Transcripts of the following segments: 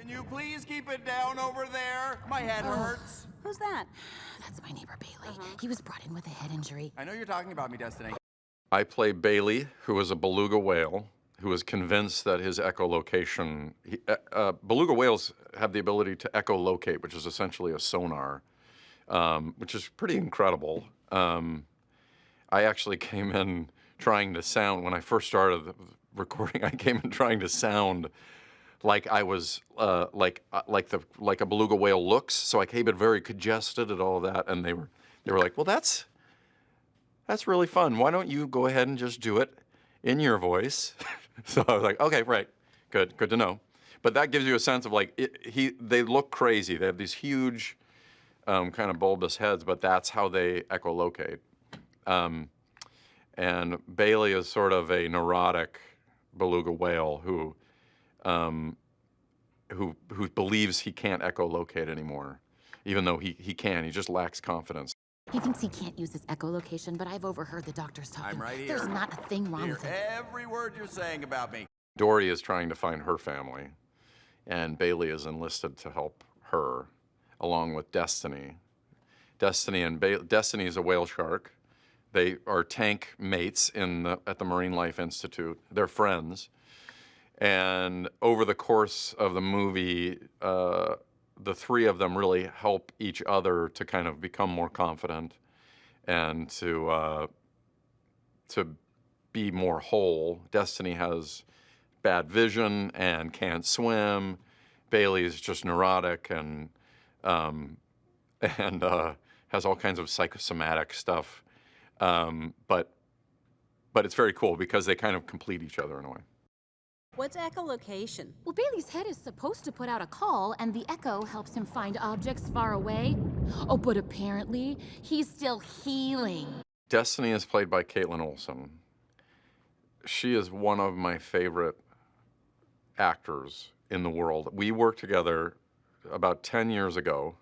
Can you please keep it down over there? My head hurts. Who's that? That's my neighbor, Bailey. He was brought in with a head injury. I know you're talking about me, Destiny. I play Bailey, who is a beluga whale, who is convinced that his echolocation... beluga whales have the ability to echolocate, which is essentially a sonar, which is pretty incredible. I actually came in trying to sound, when I first started the recording, I came in trying to sound like I was, like a beluga whale looks. So I came in very congested and all of that, and they were like, well, that's really fun. Why don't you go ahead and just do it in your voice? So I was like, okay, right, good to know. But that gives you a sense of like, they look crazy. They have these huge kind of bulbous heads, but that's how they echolocate. And Bailey is sort of a neurotic beluga whale who believes he can't echolocate anymore, even though he can. He just lacks confidence. He thinks he can't use his echolocation, but I've overheard the doctors talking. I'm right here. There's not a thing wrong with it. Every word you're saying about me. DORY is trying to find her family, and Bailey is enlisted to help her, along with Destiny. Destiny is a whale shark. They are tank mates at the Marine Life Institute. They're friends. And over the course of the movie, the three of them really help each other to kind of become more confident and to be more whole. Destiny has bad vision and can't swim. Bailey's just neurotic and has all kinds of psychosomatic stuff. But it's very cool because they kind of complete each other in a way. What's echolocation? Well, Bailey's head is supposed to put out a call, and the echo helps him find objects far away. Oh, but apparently, he's still healing. Destiny is played by Kaitlin Olson. She is one of my favorite actors in the world. We worked together about 10 years ago.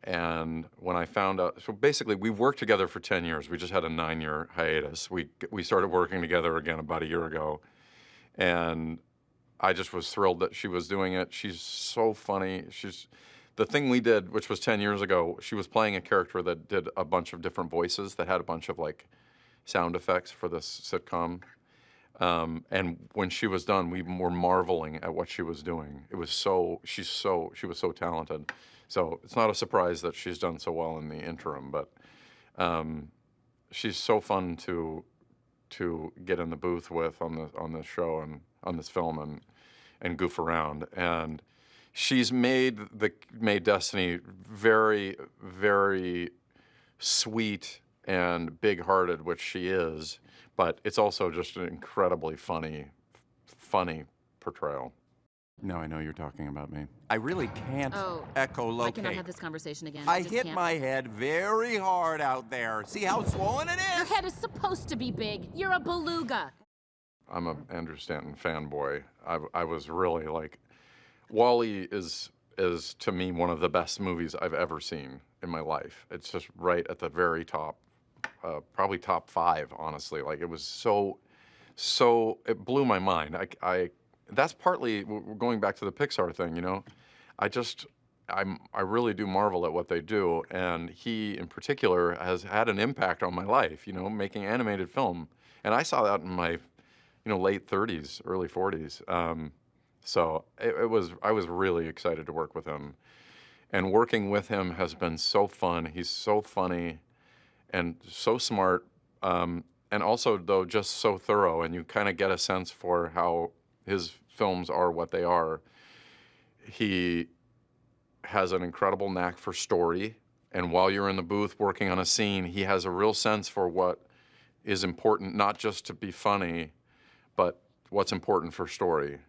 And when I found out, so basically we worked together for 10 years. We just had a 9-year hiatus. We started working together again about a year ago. And I just was thrilled that she was doing it. She's so funny. The thing we did, which was 10 years ago, she was playing a character that did a bunch of different voices, that had a bunch of like sound effects for this sitcom. And when she was done, we were marveling at what she was doing. She was so talented. So it's not a surprise that she's done so well in the interim, but she's so fun to get in the booth with on this show and on this film and goof around. And she's made Destiny very, very sweet and big-hearted, which she is, but it's also just an incredibly funny portrayal. No, I know you're talking about me. I really can't echolocate. I cannot have this conversation again. I just hit can't. my head very hard out there. See how swollen it Your is? head is supposed to be big. You're a beluga. I'm a Andrew Stanton fanboy. I was really like, WALL-E is to me one of the best movies I've ever seen in my life. It's just right at the very top, probably top 5, honestly. Like it was so it blew my mind. That's partly, we're going back to the Pixar thing, you know. I really do marvel at what they do, and he in particular has had an impact on my life, you know, making animated film. And I saw that in my, late 30s, early 40s. So I was really excited to work with him. And working with him has been so fun. He's so funny and so smart, and also, though, just so thorough, and you kind of get a sense for how his films are what they are. He has an incredible knack for story, and while you're in the booth working on a scene, he has a real sense for what is important, not just to be funny, but what's important for story.